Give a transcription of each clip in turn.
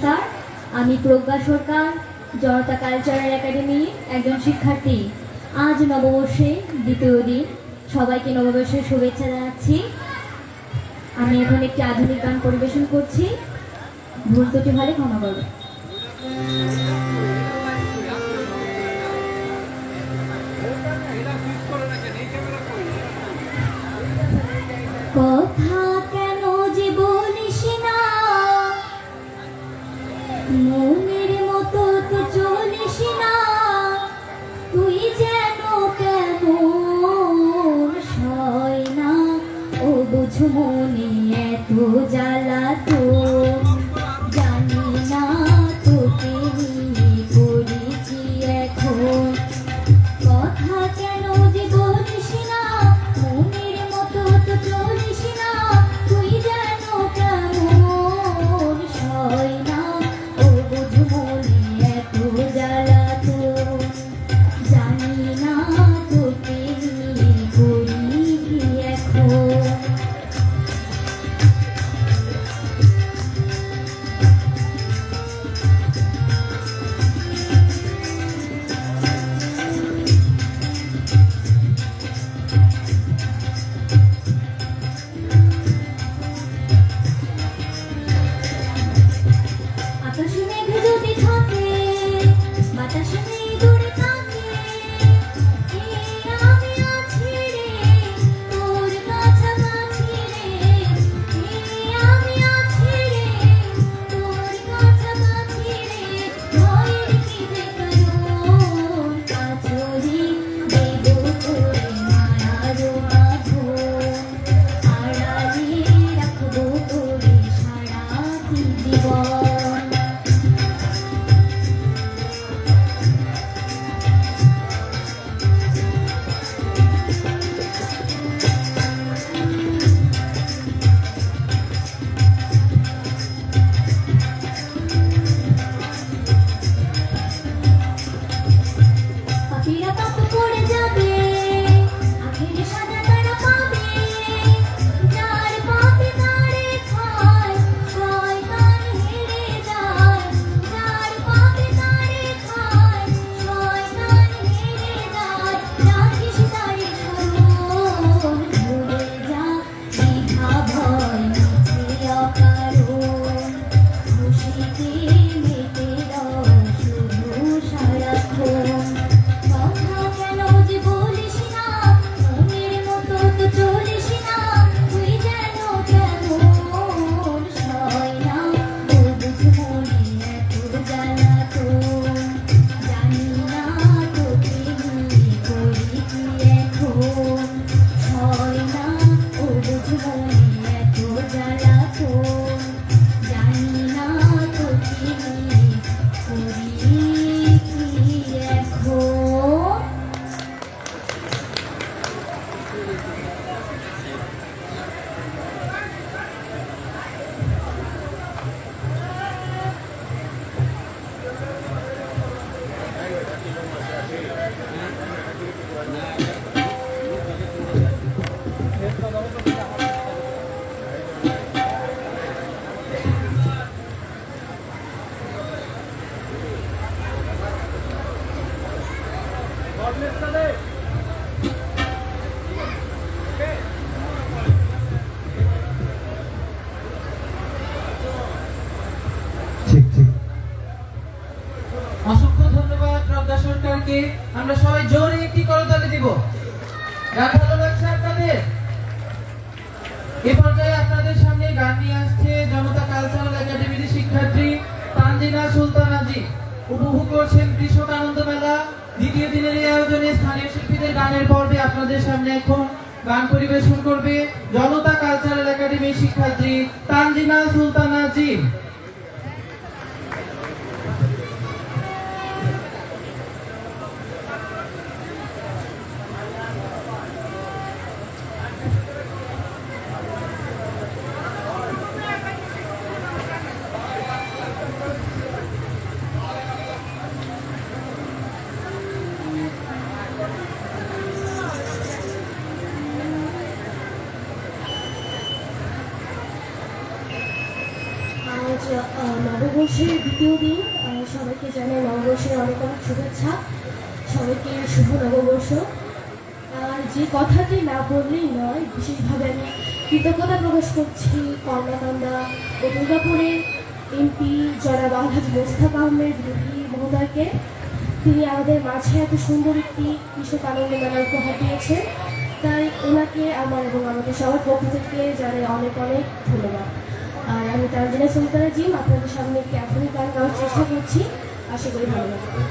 নমস্কার, আমি প্রজ্ঞা সরকার, জনতা কালচারাল একাডেমির একজন শিক্ষার্থী। আজ নববর্ষে দ্বিতীয় দিন, সবাইকে নববর্ষের শুভেচ্ছা জানাচ্ছি। আমি এখন একটি আধুনিক গান পরিবেশন করছি, ভুল ত্রুটি হলে ক্ষমা করবে। কথা কেন যে বলিস না, মনের মতো তো চলিস না, তুই যেন কেমন সয় না, ও বুঝ মনে এত জ্বালা তো জানি না তোকে নিয়ে করি কি এখন। কথা কেন যে বলিস না, মনের মতো তো চলিস না, তুই যেন কেমন সয় না, ও বুঝ মনে এত জ্বালা তো জানি না তোকে নিয়ে করি কি এখন। আকাশে মেঘ যদি থাকে, বাতাসে নেই দূরে থাকে, আমি আছি রে তোর কাছাকাছি রে, আমি আছি রে তোর কাছাকাছি রে, ভয়ের কি যে কারণ, কাছরি দেব তোরে মায়ার বাঁধন, আড়ালে রাখবো তোরে সারাটি জীবন। পাখিরা পাপ করে যাবে, আখের সাজা তারা পাবে, যার পাপে তারে খায়, শয়তান হেরে যায়, যার পাপে তারে খায়, শয়তান হেরে যায়, রাখিস তারে স্মরণ, ভুলে যা দ্বিধা ভয় মিছে অকারণ, খুশিতে মেতে রও শুধু সারাক্ষণ। কথা কেন যে বলিস না, মনের মতো তো চলিস না, তুই যেন কেমন সয় না, ও বুঝ মনে এত জ্বালা তো জানি না তোকে নিয়ে করি কি এখন। সয় না, ও বুঝ মনে এত জ্বালা তো জানি না তোকে নিয়ে করি কি এখন। ঠিক ঠিক। অসংখ্য ধন্যবাদ প্রজ্ঞা সরকারকে। আমরা সবাই জোরে একটি করতালি দিব। গান ভালো লাগছে আপনাদের? এ পর্যায়ে আপনাদের সামনে গান নিয়ে আসছে জনতা কালচারাল একাডেমির শিক্ষার্থী তানজিনা সুলতানা জি। উপভোগ করছেন কৃষক আনন্দ মেলা দ্বিতীয় দিনের এই আয়োজনে স্থানীয় শিল্পীদের গানের পর্বে আপনাদের সামনে এখন গান পরিবেশন করবে জনতা কালচারাল একাডেমির শিক্ষার্থী তানজিনা সুলতানা জি। নববর্ষের দ্বিতীয় দিন সবাইকে জানাই নববর্ষের অনেক অনেক শুভেচ্ছা। সবাইকে শুভ নববর্ষ। আর যে কথাটি না বললেই নয়, বিশেষভাবে আমি কৃতজ্ঞতা প্রকাশ করছি কর্ণাকান্দা ও দুর্গাপুরের এমপি জনাব আলহাজ মোস্তাক আহমেদ রুহি মহোদয়কে। তিনি আমাদের মাঝে এত সুন্দর একটি কৃষক আনন্দ মেলা উপহার দিয়েছেন, তাই ওনাকে আমার এবং আমাদের সবার পক্ষ থেকে জানাই অনেক অনেক ধন্যবাদ। আর আমি তানজিনা সুলতানা জিম আপনাদের সামনে একটি আধুনিক গান গাওয়ার চেষ্টা করছি, আশা করি ভালো লাগবে।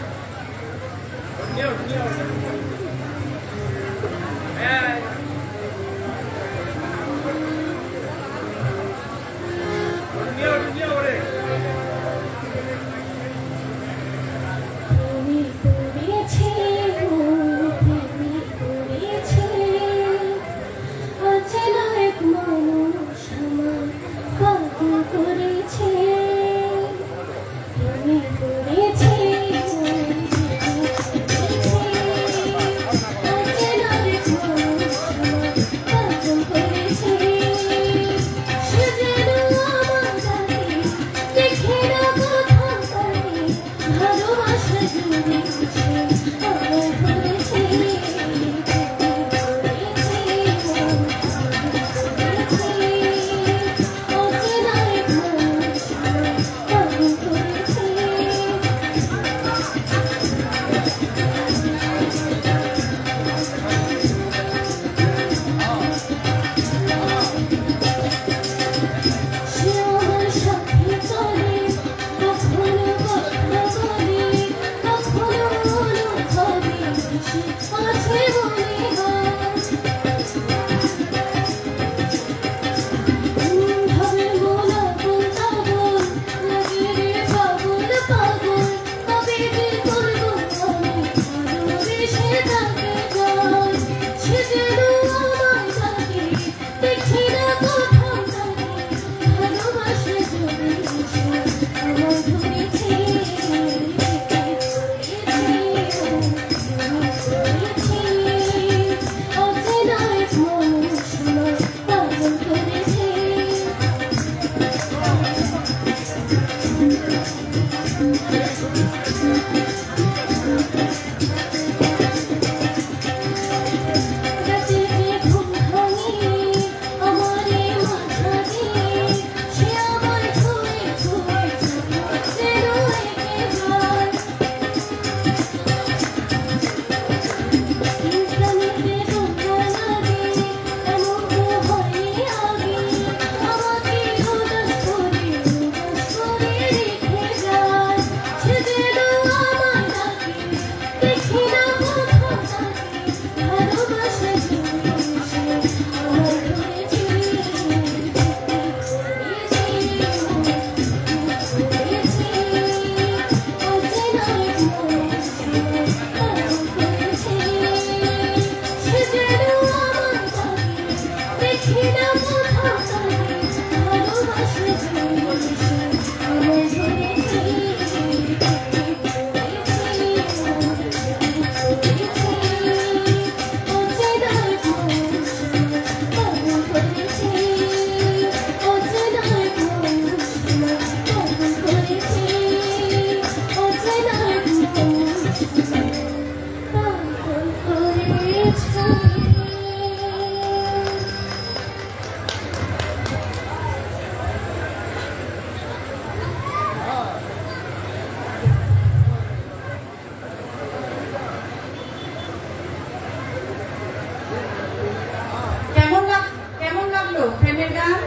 প্রেমের গান?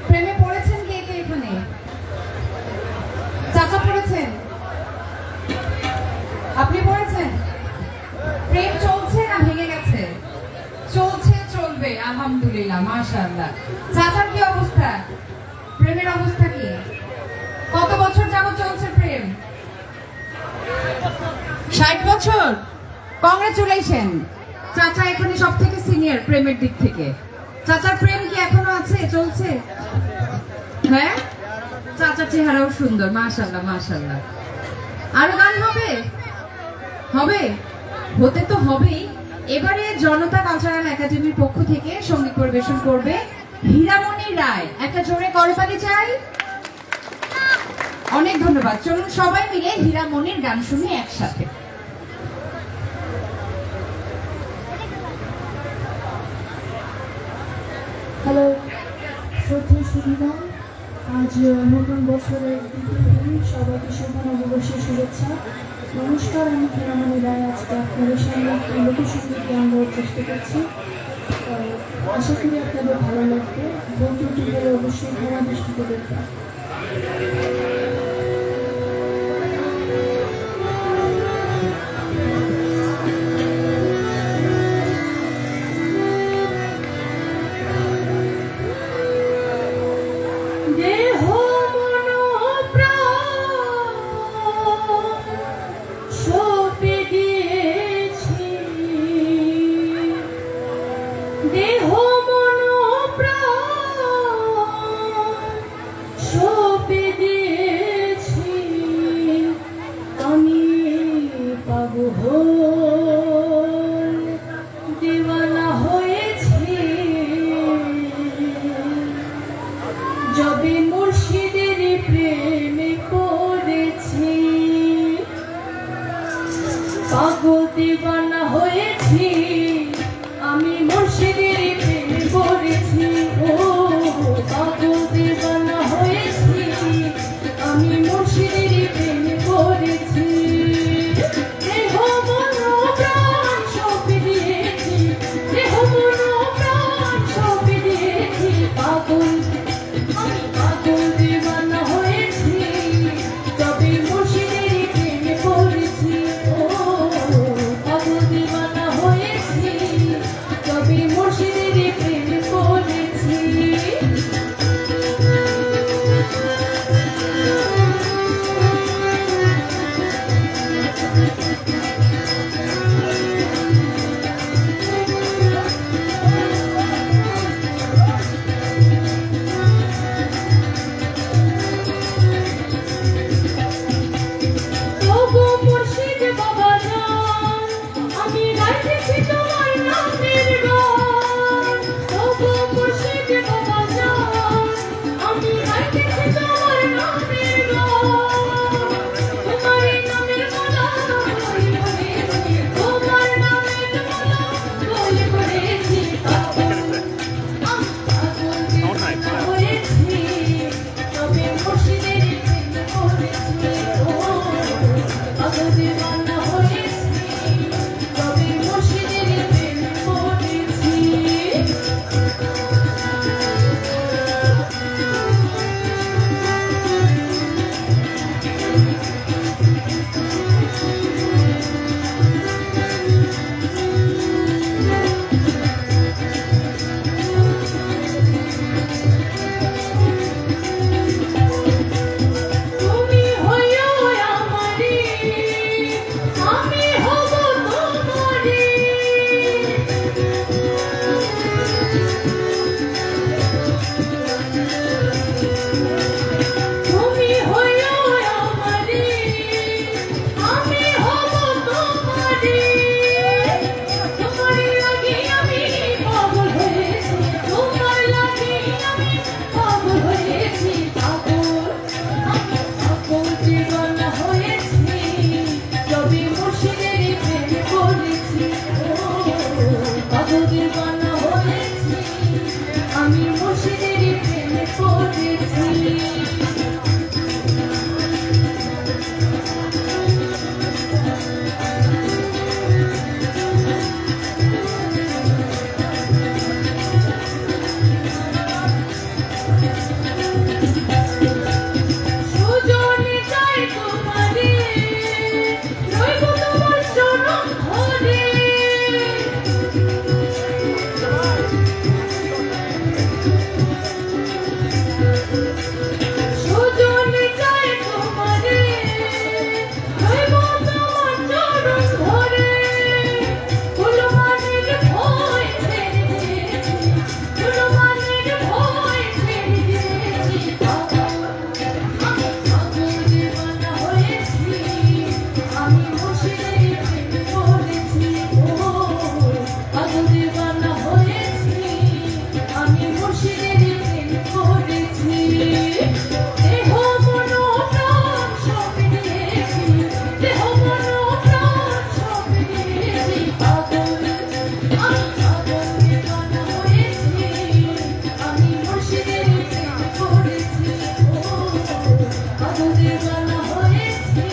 প্রেমে পড়েছেন কে কে এখানে? চাচা পড়েছেন? আপনি পড়েছেন? প্রেম চলছে না ভেঙে গেছে? চলছে, চলবে, আলহামদুলিল্লাহ, মাশাআল্লাহ। চাচার কি অবস্থা? প্রেমের অবস্থা কি? কত বছর যাবত চলছে প্রেম? 60 বছর। কংগ্রেচুলেশন। চাচা এখানে সব থেকে সিনিয়র প্রেমের দিক থেকে। চাচার প্রেম কি এখনো আছে, চলছে? হ্যাঁ, চাচার চেহারাও সুন্দর, মাশাআল্লাহ মাশাআল্লাহ। আরো গান হবে? হবে, হতে তো হবেই। এবারে জনতা কালচারাল একাডেমির পক্ষ থেকে সঙ্গীত পরিবেশন করবে হীরামণি রায়। একটা জোরে করতালি চাই। অনেক ধন্যবাদ। চলুন সবাই মিলে হীরামণির গান শুনি একসাথে। হ্যালো শ্রদ্ধেয় সুধীগণ, আজ নতুন বছরের দ্বিতীয় দিন, সবাইকে শুভ নববর্ষের শুভেচ্ছা। নমস্কার, আমি হীরামণি রায়। আজকে আপনাদের সামনে একটি লোকসঙ্গীত গান গাওয়ার চেষ্টা করছি। আশা করি আপনাদের ভালো লাগবে। বন্ধুটি হলে অবশ্যই ক্ষমা দৃষ্টিতে দেখবেন। দেহ মন প্রাণ সঁপে দিয়েছি, দেহ মন প্রাণ সঁপে দিয়েছি। পাগল দিওয়ানা হয়েছি,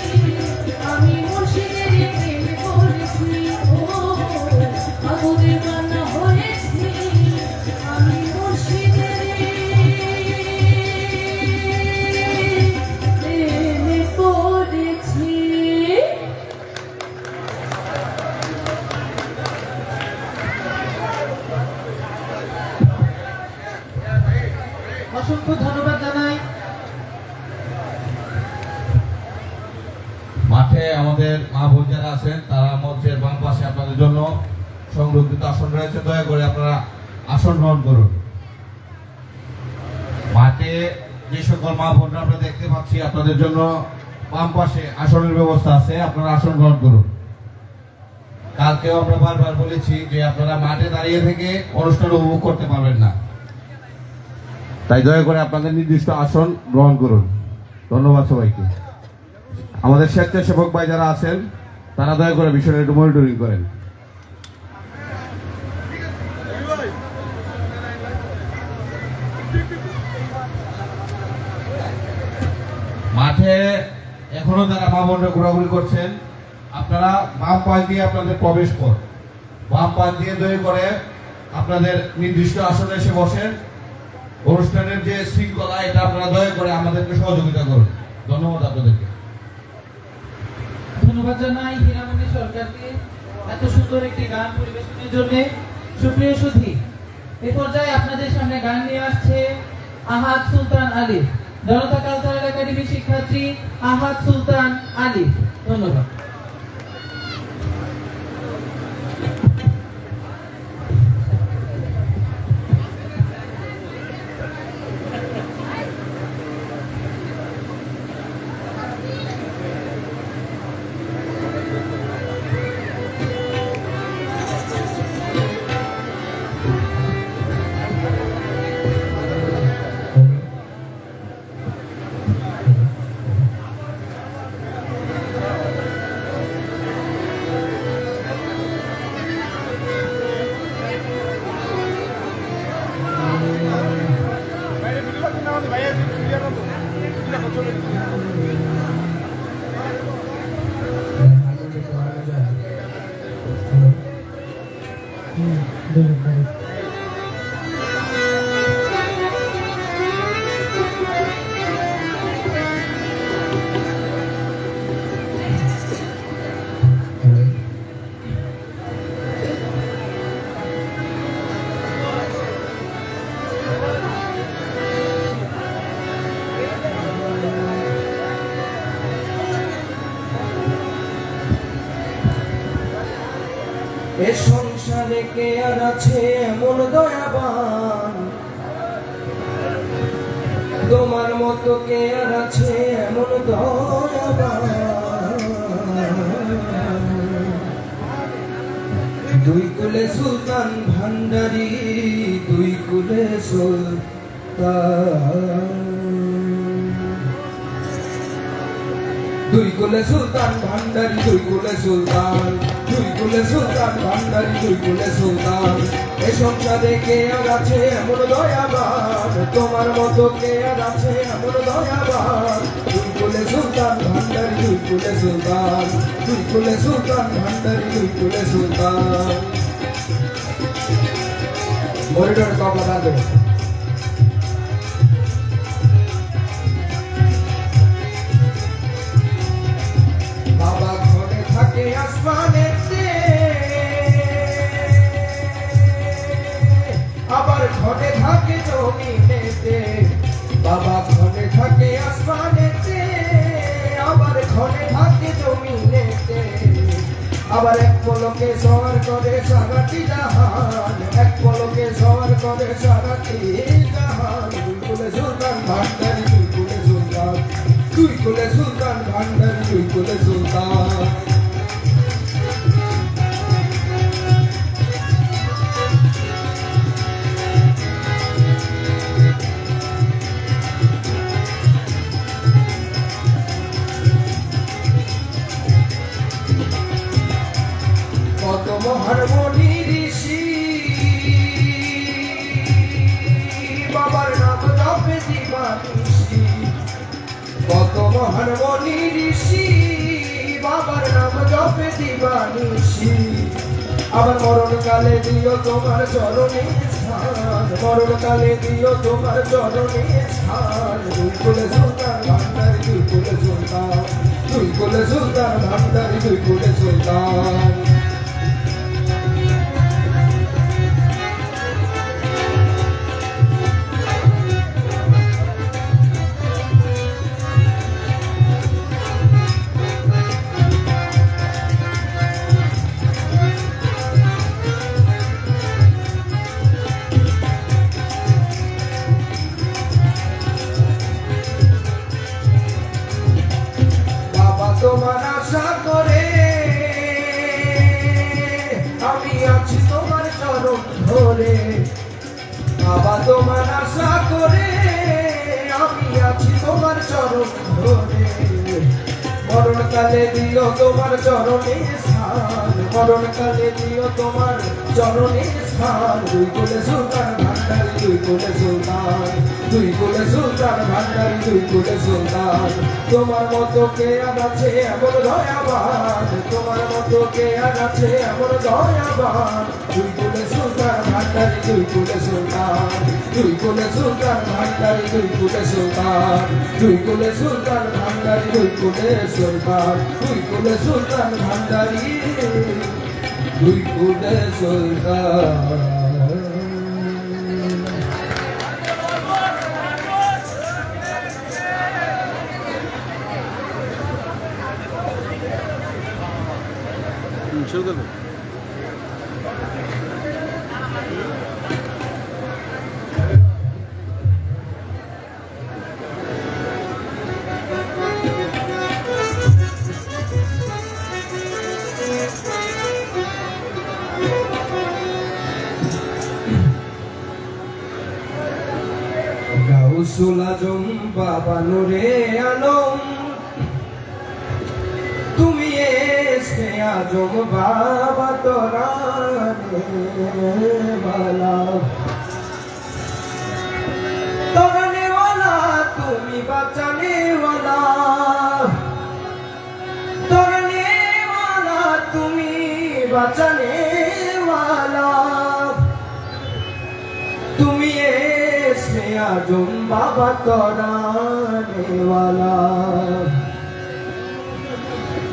আমি মুর্শিদের প্রেমে পড়েছি। ও পাগল দিওয়ানা হয়েছি, আমি মুর্শিদের প্রেমে পড়েছি। অসংখ্য ধন্যবাদ জানাই। মাঠে আমাদের মা বোন যারা আছেন তারা মঞ্চের বাম পাশে আপনাদের জন্য সংরক্ষিত আসন রয়েছে, দয়া করে আপনারা আসন গ্রহণ করুন। মাঠে যে সকল মা বোনরা আমরা দেখতে পাচ্ছি আপনাদের জন্য বাম পাশে আসনের ব্যবস্থা আছে, আপনারা আসন গ্রহণ করুন। কালকেও আমরা বারবার বলেছি যে আপনারা মাঠে দাঁড়িয়ে থেকে অনুষ্ঠান উপভোগ করতে পারবেন না, তাই দয়া করে আপনাদের নির্দিষ্ট আসন গ্রহণ করুন। ধন্যবাদ সবাইকে। আমাদের স্বেচ্ছাসেবক ভাই যারা আছেন তারা দয়া করে বিষয়টা একটু মনিটরিং করেন। মাঠে এখনো যারা মা বোনরা ঘোরাঘুরি করছেন, আপনারা বাম পাশ দিয়ে আপনাদের প্রবেশ পথ, বাম পাশ দিয়ে দয়া করে আপনাদের নির্দিষ্ট আসনে এসে বসেন। অনুষ্ঠানের যে শৃঙ্খলা এটা আপনারা দয়া করে আমাদেরকে সহযোগিতা করুন। ধন্যবাদ আপনাদেরকে। ধন্যবাদ জানাই হীরামণি সরকারকে এত সুন্দর একটি গান পরিবেশনের জন্য। সুপ্রিয় সুধী, এ পর্যায়ে আপনাদের সামনে গান নিয়ে আসছে আহাদ সুলতান আলিফ, জনতা কালচারাল একাডেমি শিক্ষার্থী আহাদ সুলতান আলিফ। ধন্যবাদ। এ সংসারে কে আর আছে এমন দয়াবান, তোমার মতো কে আর আছে এমন দয়াবান। দুই কুলে সুলতান ভান্ডারি, দুই কুলে সুলতান, দুই কুলে সুলতান ভান্ডারি, দুই কুলে সুলতান, দুই কুলে সুলতান ভান্ডারি, দুই কুলে সুলতান। এ সংসারে কে আর আছে এমন দয়াবান, তোমার মতো কে আর আছে এমন দয়াবান। দুই কুলে সুলতান ভান্ডারি, দুই কুলে সুলতান, দুই কুলে সুলতান ভান্ডারি, দুই কুলে সুলতান। মরিডর কবলা বাঁধে বাবা ঘরে থাকে আসমানেতে, আবার ঘরে থাকে জমিনেতে। বাবা ঘরে থাকে আসমানেতে, আবার ঘরে থাকে জমিনেতে। আবার এক পলকে সওয়ার করে সারাটি জাহান, এক পলকে সওয়ার করে সারাটি জাহান। দুই কুলে সুলতান ভান্ডারি, দুই কুলে সুলতান, দুই কুলে সুলতান ভান্ডারি, দুই কুলে সুলতান। কত মহান মনি ঋষি বাবার নাম জপে দিবানিশি, কত মহান মনি ঋষি বাবার নাম জপে দিবানিশি আবার মরণকালে দিও তোমার চরণে স্থান মরণকালে দিও তোমার চরণে স্থান দুই কুলে সুলতান ভান্ডারি দুই কুলে সুলতান দুই কুলে সুলতান ভান্ডারি দুই কুলে সুলতান তোমার আশা করে আমি আছি তোমার চরণ ধরে বাবা তোমার আশা করে আমি আছি তোমার চরণ ধরে মরণকালে দিও তোমার চরণে স্থান মরণকালে দিও তোমার চরণে স্থান দুই কুলে সুলতান ভান্ডারি দুই কুলে সুলতান দুই কুলে সুলতান ভান্ডারি দুই কুলে সুলতান তোমার মতো কে আর আছে এমন দয়াবান তোমার মতো কে আর আছে এমন দয়াবান দুই কুলে সুলতান ভান্ডারি দুই কুলে সুলতান দুই কুলে সুলতান ভান্ডারি দুই কুলে সুলতান দুই কুলে সুলতান ভান্ডারি দুই কুলে সুলতান দুই কুলে সুলতান ভান্ডারি দুই কুলে সুলতান গাউসুল আজম বাবা নূরে আলম তুমি এসে আজম বাবা তোরানে वाला তুমি বাঁচানে वाला তোরানে वाला তুমি বাঁচানে वाला তুমি এসে আজম বাবা তোরানে वाला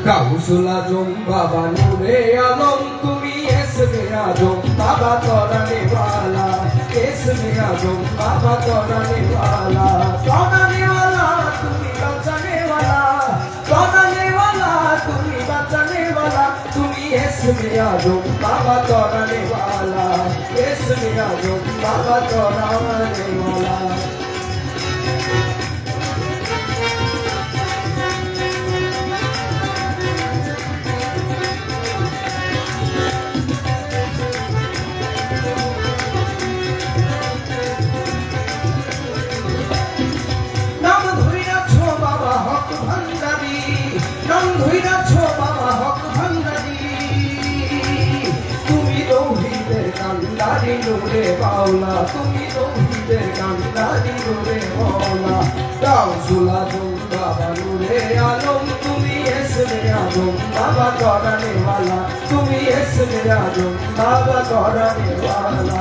গাউসুল আজম বাবা নূরে আলম তুমি এসমে আজম বাবা তোরানে वाला এসমে আজম বাবা তোরানে वाला তোরানে वाला তুমি বাঁচানে वाला তোরানে वाला তুমি বাঁচানে वाला তুমি এসমে আজম বাবা তোরানে वाला এসমে আজম বাবা তোরানে वाला নাম ধইরাছো বাবা হক ভান্ডারি নাম ধইরাছো বাবা হক ভান্ডারি তুমি তৌহিদের কান্ডারি নূরে মাওলা তুমি তৌহিদের কান্ডারি নূরে মাওলা গাউসুল আজম বাবা নূরে আলম তুমি এসমে আজম বাবা তোরানে वाला তুমি এসমে আজম বাবা তোরানে वाला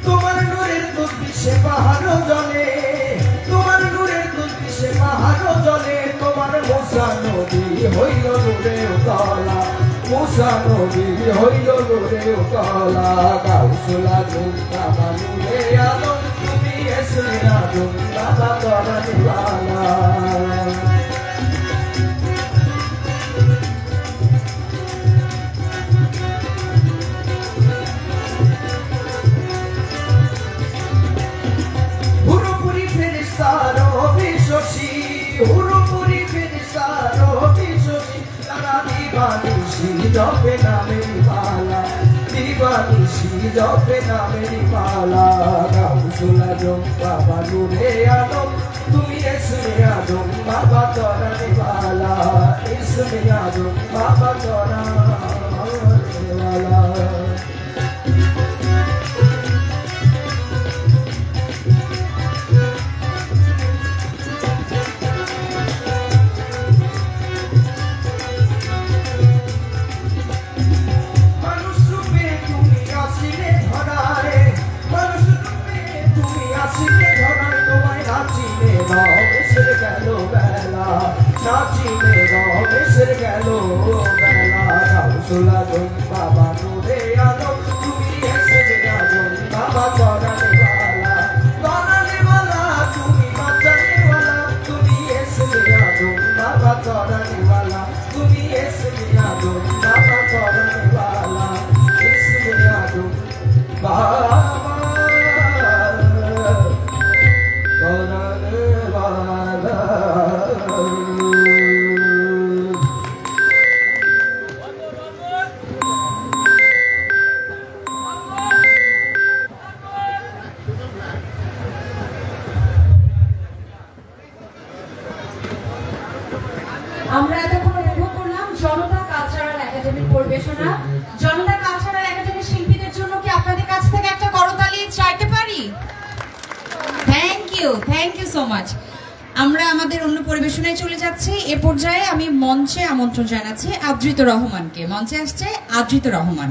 তোমার নূরের দুর্বিশে পাহাড় জলে তোমার নূরের দুর্বিশে পাহাড় জলে তোমার মুসা নদী হইল নূরে উতলা মুসা নদী হইল নূরে উতলা গাউসুল আজম বাবা নূরে আলম তুমি এসমে আজম বাবা তোরানে वाला হুরুপুরি ফেরেশতার অভিশোষী হুরুপুরি ফেরেশতার অভিশোষী তারা দিবানিশি জপে নামের মালা দিবানিশি জপে নামের মালা গাউসুল আজম বাবা নূরে আলম তুমি इसमें आजम बाबा तोराने वाला इसमें आजम बाबा तोराने वाला बाबा नूरे आलो तुम्ही इसमें आजम बाबा तोराने वाला तुम्ही बचाने वाला तुम्ही इसमें आजम बाबा तोराने वाला तुम्ही इसमें आजम बाबा तोराने वाला इसमें आजम बाबा तोराने वाला আমরা এতক্ষণ উপভোগ করলাম জনতা কালচারাল একাডেমির পরিবেশনা। জনতা কালচারাল একাডেমির শিল্পীদের জন্য কি আপনাদের কাছ থেকে একটা করতালি চাইতে পারি? Thank you so much. আমরা আমাদের অন্য পরিবেশনায় চলে যাচ্ছি। এ পর্যায়ে আমি মঞ্চে আমন্ত্রণ জানাচ্ছি আদ্রিত রহমানকে। মঞ্চে আসছে আদ্রিত রহমান।